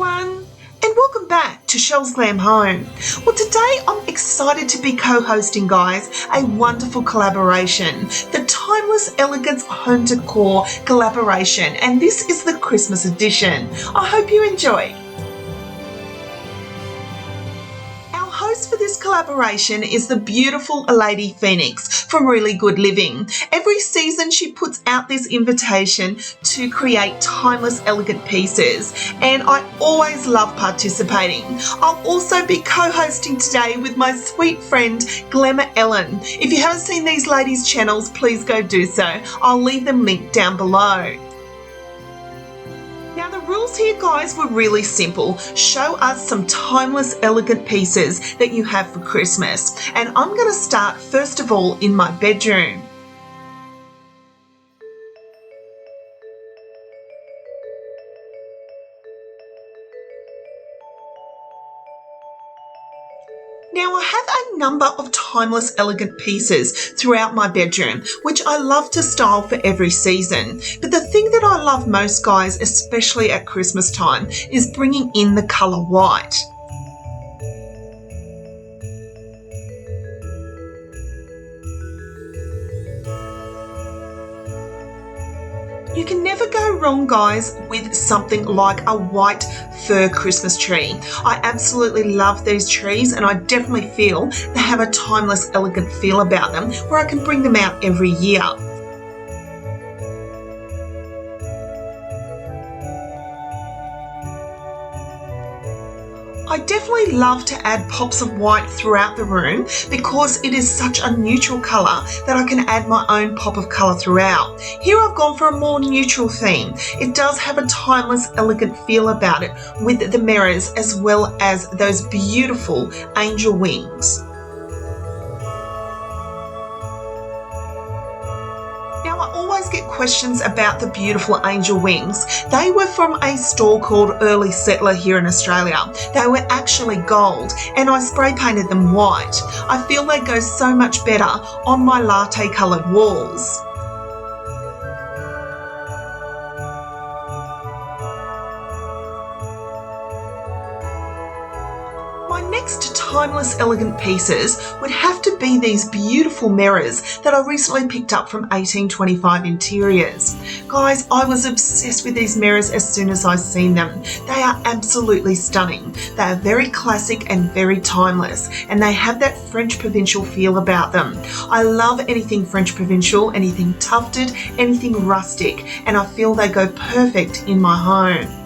everyone, and welcome back to Shell's Glam Home. Well, today I'm excited to be co-hosting, guys, a wonderful collaboration, the Timeless Elegance Home Decor collaboration, and this is the Christmas edition. I hope you enjoy. Our host for this collaboration is the beautiful Lady Phoenix from Really Good Living. Every season she puts out this invitation to create timeless, elegant pieces, and I always love participating. I'll also be co-hosting today with my sweet friend Glamour Ellen. If you haven't seen these ladies' channels, please go do so. I'll leave them linked down below. Now the rules here, guys, were really simple. Show us some timeless, elegant pieces that you have for Christmas. And I'm going to start first of all in my bedroom. Now I have a number of timeless, elegant pieces throughout my bedroom, which I love to style for every season. But the thing that I love most, guys, especially at Christmas time, is bringing in the colour white. You can never go wrong, guys, with something like a white fir Christmas tree. I absolutely love these trees, and I definitely feel they have a timeless, elegant feel about them where I can bring them out every year. I definitely love to add pops of white throughout the room because it is such a neutral colour that I can add my own pop of colour throughout. Here I've gone for a more neutral theme. It does have a timeless, elegant feel about it with the mirrors as well as those beautiful angel wings. I always get questions about the beautiful angel wings. They were from a store called Early Settler here in Australia. They were actually gold and I spray painted them white. I feel they go so much better on my latte coloured walls. My next timeless, elegant pieces would have to be these beautiful mirrors that I recently picked up from 1825 Interiors. Guys, I was obsessed with these mirrors as soon as I seen them. They are absolutely stunning. They are very classic and very timeless, and they have that French provincial feel about them. I love anything French provincial, anything tufted, anything rustic, and I feel they go perfect in my home.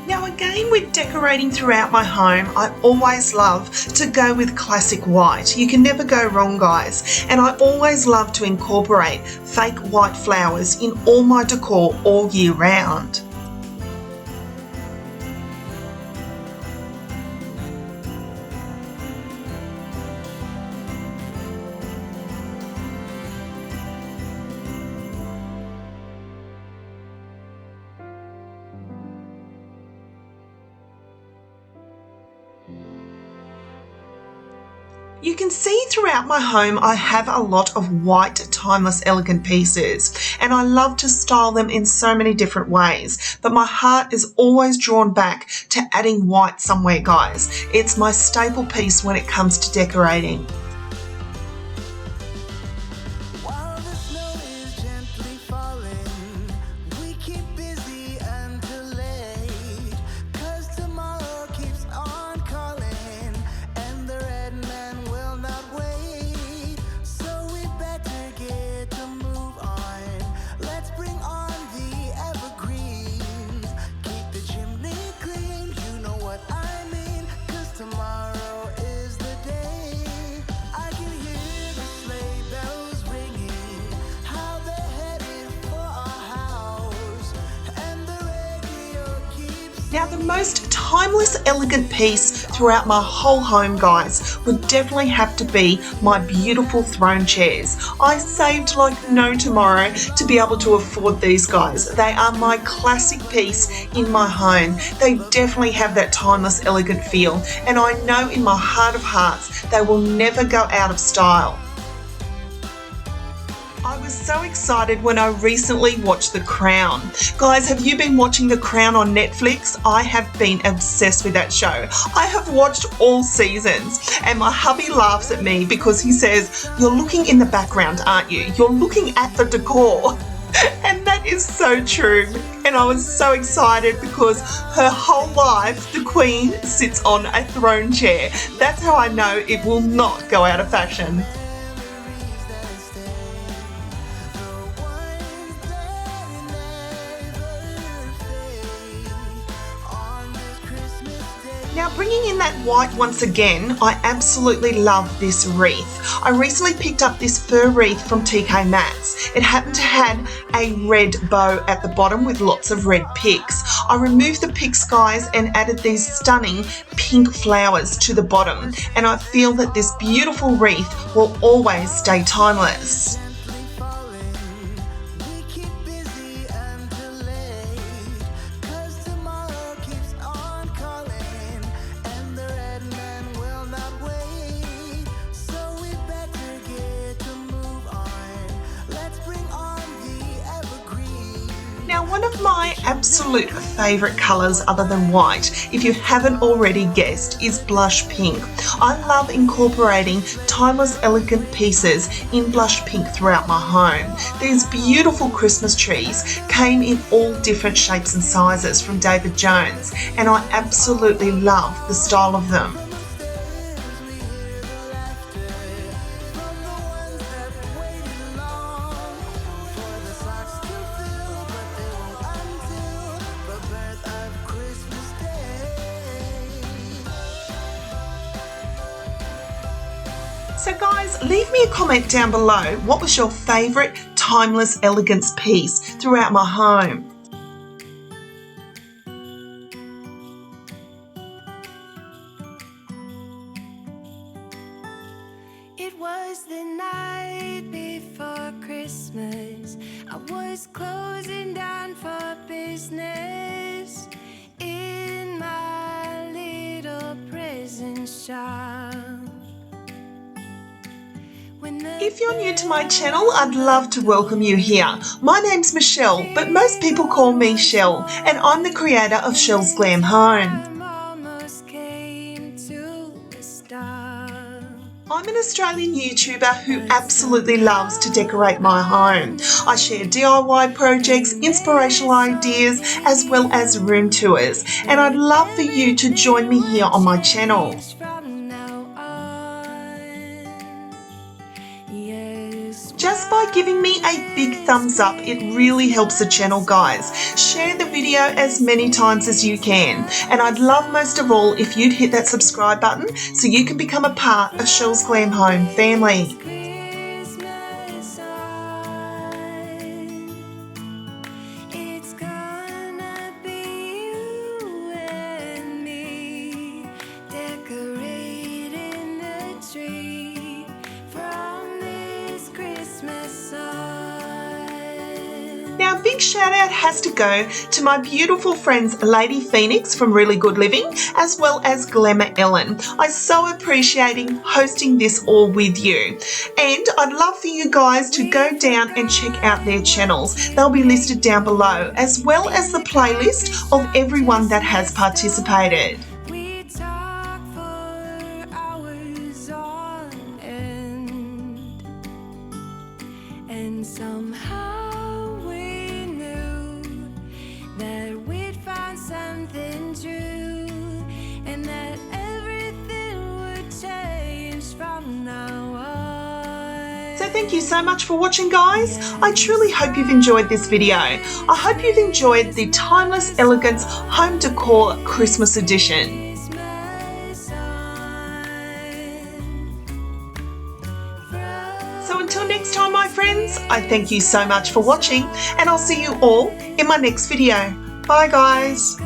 Now again, with decorating throughout my home, I always love to go with classic white. You can never go wrong, guys. And I always love to incorporate fake white flowers in all my decor all year round. You can see throughout my home I have a lot of white, timeless, elegant pieces, and I love to style them in so many different ways, but my heart is always drawn back to adding white somewhere, guys. It's my staple piece when it comes to decorating. Now, the most timeless, elegant piece throughout my whole home, guys, would definitely have to be my beautiful throne chairs. I saved like no tomorrow to be able to afford these, guys. They are my classic piece in my home. They definitely have that timeless, elegant feel, and I know in my heart of hearts they will never go out of style. I was so excited when I recently watched The Crown. Guys, have you been watching The Crown on Netflix? I have been obsessed with that show. I have watched all seasons, and my hubby laughs at me because he says, "You're looking in the background, aren't you? You're looking at the decor." And that is so true. And I was so excited because her whole life, the Queen sits on a throne chair. That's how I know it will not go out of fashion. Now, bringing in that white once again, I absolutely love this wreath. I recently picked up this fur wreath from TK Maxx. It happened to have a red bow at the bottom with lots of red picks. I removed the picks, guys, and added these stunning pink flowers to the bottom. And I feel that this beautiful wreath will always stay timeless. Now, one of my absolute favourite colours other than white, if you haven't already guessed, is blush pink. I love incorporating timeless, elegant pieces in blush pink throughout my home. These beautiful Christmas trees came in all different shapes and sizes from David Jones, and I absolutely love the style of them. So guys, leave me a comment down below. What was your favourite timeless elegance piece throughout my home? It was the night before Christmas. I was closing down for business in my little prison shop. If you're new to my channel, I'd love to welcome you here. My name's Michelle, but most people call me Shell, and I'm the creator of Shell's Glam Home. I'm an Australian YouTuber who absolutely loves to decorate my home. I share DIY projects, inspirational ideas, as well as room tours, and I'd love for you to join me here on my channel. Just by giving me a big thumbs up, it really helps the channel, guys. Share the video as many times as you can. And I'd love most of all if you'd hit that subscribe button so you can become a part of Shell's Glam Home family. Now, a big shout out has to go to my beautiful friends Lady Phoenix from Really Good Living, as well as Glamour Ellen. I'm so appreciating hosting this all with you. And I'd love for you guys to go down and check out their channels. They'll be listed down below, as well as the playlist of everyone that has participated. And somehow we knew that we'd found something true, and that everything would change from now on. So thank you so much for watching, guys. I truly hope you've enjoyed this video. I hope you've enjoyed the Timeless Elegance Home Decor Christmas Edition. So until next time, my friends, I thank you so much for watching, and I'll see you all in my next video. Bye, guys.